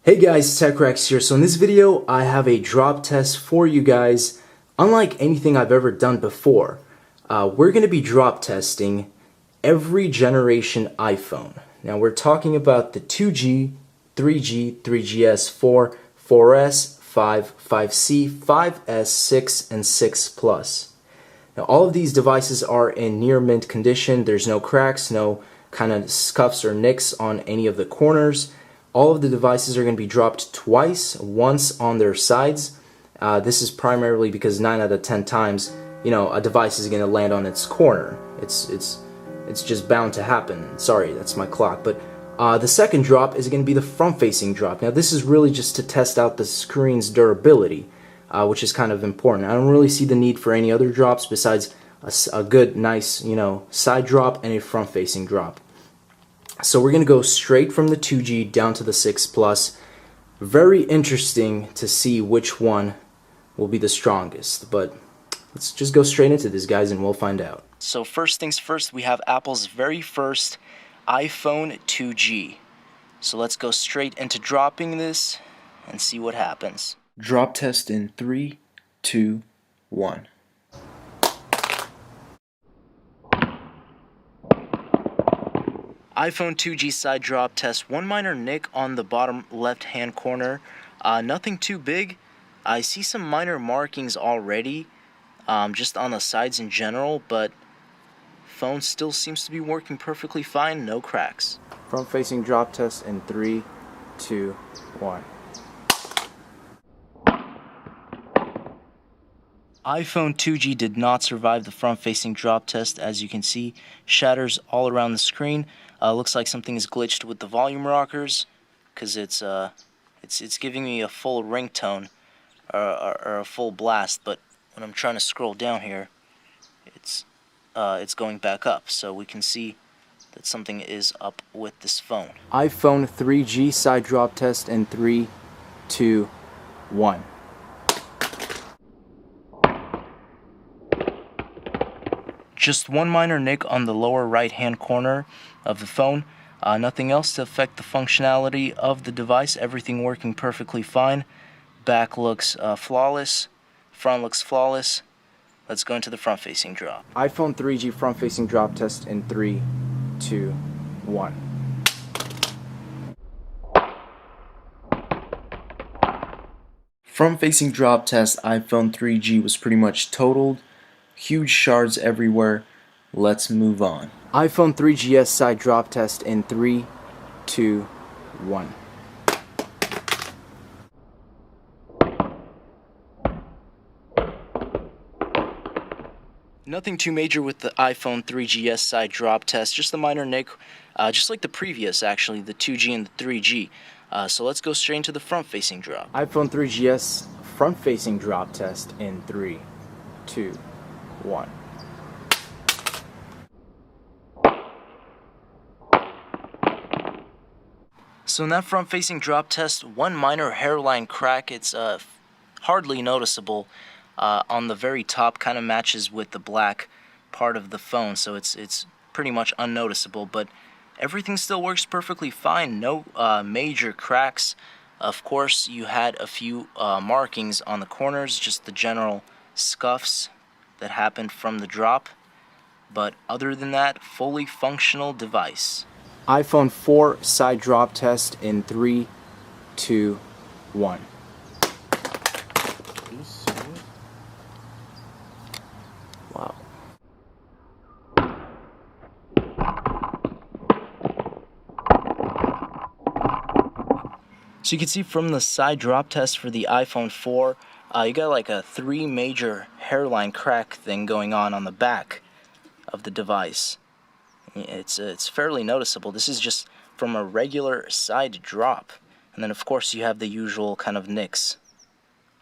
Hey guys, TechRex here. So in this video, I have a drop test for you guys. Unlike anything I've ever done before, we're going to be drop testing every generation iPhone. Now we're talking about the 2G, 3G, 3GS, 4, 4S, 5, 5C, 5S, 6, and 6 Plus. Now all of these devices are in near mint condition. There's no cracks, no kind of scuffs or nicks on any of the corners. All of the devices are going to be dropped twice, once on their sides. This is primarily because 9 out of 10 times, a device is going to land on its corner. It's just bound to happen. Sorry, that's my clock. But the second drop is going to be the front-facing drop. Now this is really just to test out the screen's durability, which is kind of important. I don't really see the need for any other drops besides a good, nice, side drop and a front-facing drop. So we're going to go straight from the 2G down to the 6 Plus. Very interesting to see which one will be the strongest. But let's just go straight into this, guys, and we'll find out. So first things first, we have Apple's very first iPhone 2G. So let's go straight into dropping this and see what happens. Drop test in 3, 2, 1. iPhone 2G side drop test. One minor nick on the bottom left hand corner. Nothing too big. I see some minor markings already, just on the sides in general, but phone still seems to be working perfectly fine. No cracks. Front facing drop test in 3, 2, 1. iPhone 2G did not survive the front-facing drop test. As you can see, shatters all around the screen. Looks like something is glitched with the volume rockers, because it's giving me a full ringtone or a full blast. But when I'm trying to scroll down here, it's going back up. So we can see that something is up with this phone. iPhone 3G side drop test in 3, 2, 1. Just one minor nick on the lower right hand corner of the phone. Nothing else to affect the functionality of the device. Everything working perfectly fine. Back looks flawless. Front looks flawless. Let's go into the front facing drop. iPhone 3G front facing drop test in 3, 2, 1. Front facing drop test iPhone 3G was pretty much totaled. Huge shards everywhere. Let's move on. iPhone 3GS side drop test in 3, 2, 1. Nothing too major with the iPhone 3GS side drop test, just a minor nick, just like the previous actually, the 2G and the 3G. So let's go straight into the front facing drop. iPhone 3GS front facing drop test in 3, 2, 1. So in that front-facing drop test, one minor hairline crack. It's hardly noticeable on the very top. Kind of matches with the black part of the phone, so it's pretty much unnoticeable. But everything still works perfectly fine. No major cracks. Of course, you had a few markings on the corners, just the general scuffs that happened from the drop, but other than that, fully functional device. iPhone 4 side drop test in 3, 2, 1. Wow. So you can see from the side drop test for the iPhone 4, you got like a 3 major hairline crack thing going on the back of the device. It's fairly noticeable. This is just from a regular side drop. And then of course you have the usual kind of nicks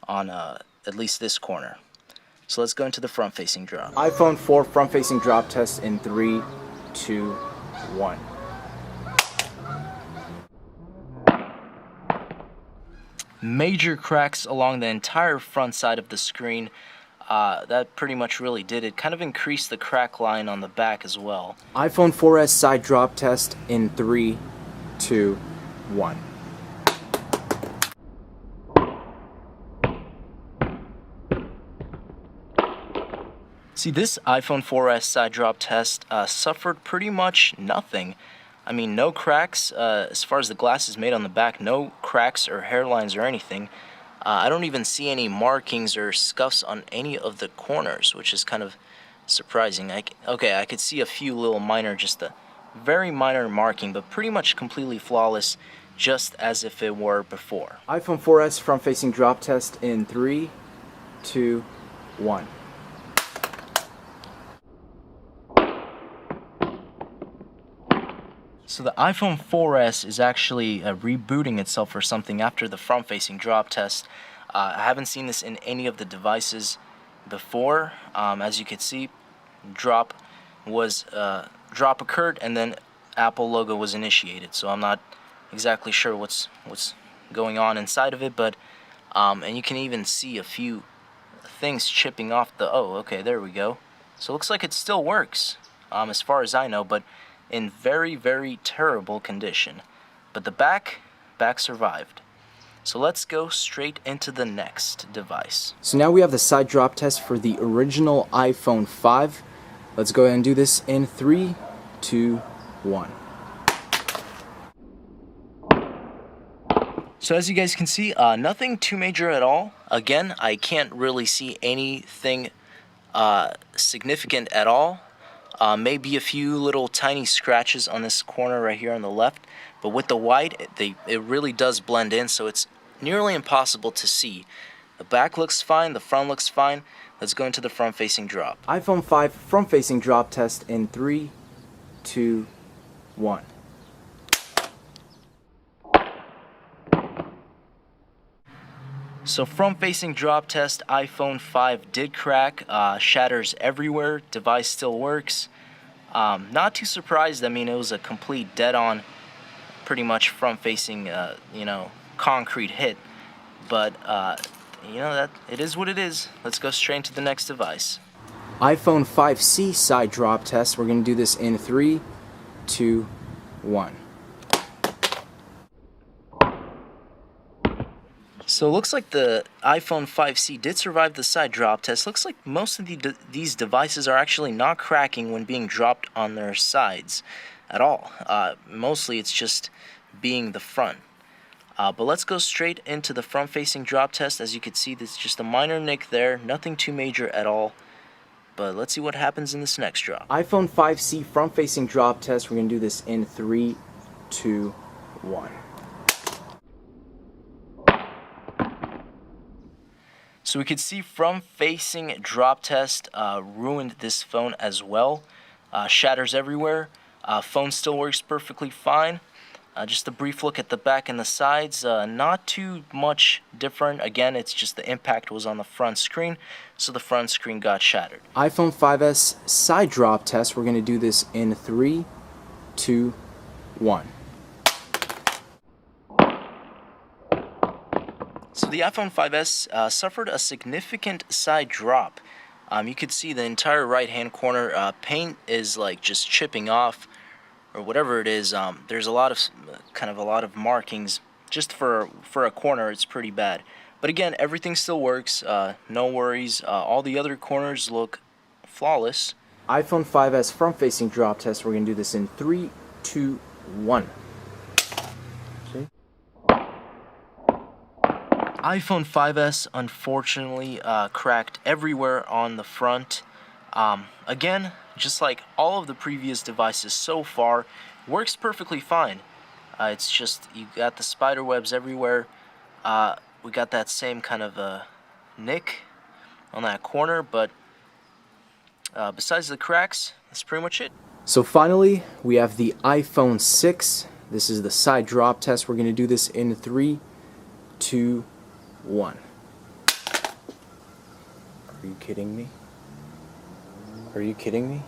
on at least this corner. So let's go into the front facing drop. iPhone 4 front facing drop test in 3, 2, 1. Major cracks along the entire front side of the screen. That pretty much really did it. Kind of increased the crack line on the back as well. iPhone 4S side drop test in 3, 2, 1. See, this iPhone 4S side drop test suffered pretty much nothing. I mean, no cracks, as far as the glass is made on the back, no cracks or hairlines or anything. I don't even see any markings or scuffs on any of the corners, which is kind of surprising. Okay, I could see a few little minor, just a very minor marking, but pretty much completely flawless, just as if it were before. iPhone 4S front-facing drop test in 3, 2, 1. So the iPhone 4S is actually rebooting itself or something after the front-facing drop test. I haven't seen this in any of the devices before. As you can see, drop occurred and then Apple logo was initiated. So I'm not exactly sure what's going on inside of it, but and you can even see a few things chipping off the. Oh, okay, there we go. So it looks like it still works, as far as I know, but in very, very terrible condition. But the back survived. So let's go straight into the next device. So now we have the side drop test for the original iPhone 5. Let's go ahead and do this in 3, 2, 1. So as you guys can see, nothing too major at all. Again, I can't really see anything significant at all. Maybe a few little tiny scratches on this corner right here on the left, but with the white, it really does blend in, so it's nearly impossible to see. The back looks fine, the front looks fine. Let's go into the front-facing drop. iPhone 5 front-facing drop test in 3, 2, 1. So front-facing drop test, iPhone 5 did crack, shatters everywhere, device still works. Not too surprised. I mean, it was a complete dead-on, pretty much front-facing, concrete hit. But, that it is what it is. Let's go straight into the next device. iPhone 5C side drop test. We're going to do this in 3, 2, 1. So it looks like the iPhone 5C did survive the side drop test. Looks like most of these devices are actually not cracking when being dropped on their sides at all. Mostly it's just being the front. But let's go straight into the front-facing drop test. As you can see, there's just a minor nick there. Nothing too major at all. But let's see what happens in this next drop. iPhone 5C front-facing drop test. We're going to do this in 3, 2, 1. So we could see front-facing drop test ruined this phone as well. Shatters everywhere. Phone still works perfectly fine. Just a brief look at the back and the sides. Not too much different. Again, it's just the impact was on the front screen, so the front screen got shattered. iPhone 5S side drop test. We're going to do this in 3, 2, 1. So the iPhone 5S suffered a significant side drop. You could see the entire right-hand corner paint is like just chipping off, or whatever it is. There's a lot of markings. Just for a corner, it's pretty bad. But again, everything still works. No worries. All the other corners look flawless. iPhone 5S front-facing drop test. We're gonna do this in 3, 2, 1. iPhone 5S unfortunately cracked everywhere on the front. Again, just like all of the previous devices so far, works perfectly fine. It's just you got the spider webs everywhere. We got that same kind of nick on that corner, but besides the cracks, that's pretty much it. So finally, we have the iPhone 6. This is the side drop test. We're going to do this in 3, 2, 1. Are you kidding me? Are you kidding me?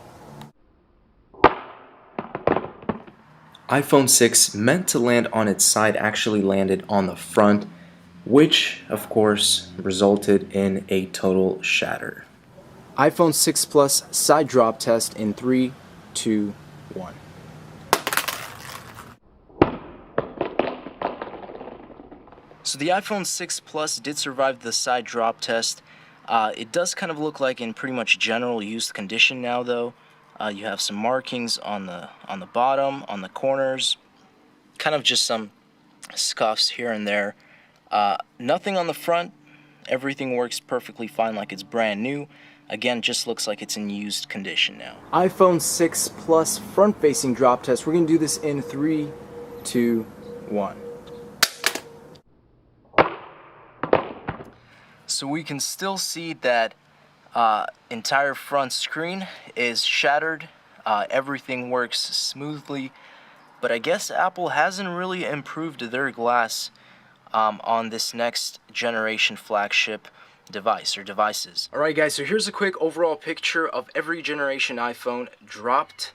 iPhone 6 meant to land on its side actually landed on the front, which of course resulted in a total shatter. iPhone 6 Plus side drop test in 3, 2, 1. So the iPhone 6 Plus did survive the side drop test. It does kind of look like in pretty much general used condition now, though. You have some markings on the bottom, on the corners, kind of just some scuffs here and there. Nothing on the front. Everything works perfectly fine like it's brand new. Again, just looks like it's in used condition now. iPhone 6 Plus front-facing drop test. We're going to do this in 3, 2, 1. So we can still see that entire front screen is shattered. Everything works smoothly, but I guess Apple hasn't really improved their glass on this next generation flagship device or devices. Alright guys, so here's a quick overall picture of every generation iPhone dropped,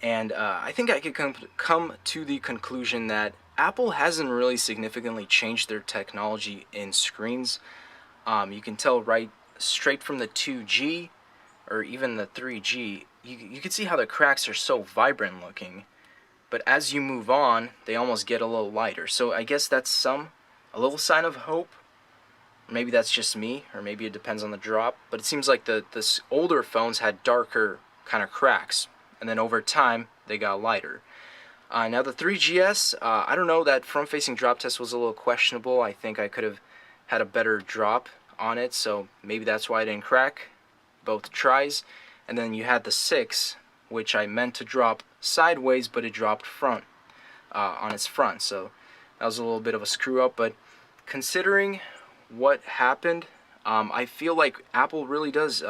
and I think I could come to the conclusion that Apple hasn't really significantly changed their technology in screens. You can tell right straight from the 2G or even the 3G, you can see how the cracks are so vibrant looking, but as you move on, they almost get a little lighter. So I guess that's a little sign of hope. Maybe that's just me, or maybe it depends on the drop, but it seems like the older phones had darker kind of cracks, and then over time they got lighter. Now the 3GS, I don't know, that front-facing drop test was a little questionable. I think I could have had a better drop on it, so maybe that's why it didn't crack both tries. And then you had the 6, which I meant to drop sideways, but it dropped front on its front, so that was a little bit of a screw up. But considering what happened, I feel like Apple really does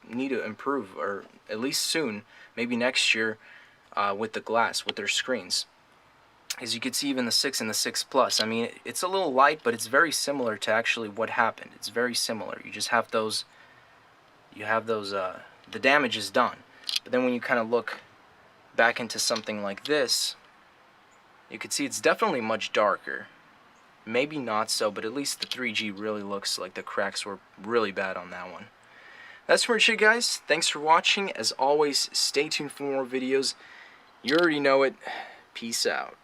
need to improve, or at least soon, maybe next year, with the glass, with their screens. As you can see, even the 6 and the 6 Plus, I mean, it's a little light, but it's very similar to actually what happened. It's very similar. You just have those, the damage is done. But then when you kind of look back into something like this, you can see it's definitely much darker. Maybe not so, but at least the 3G really looks like the cracks were really bad on that one. That's pretty much it, guys. Thanks for watching. As always, stay tuned for more videos. You already know it. Peace out.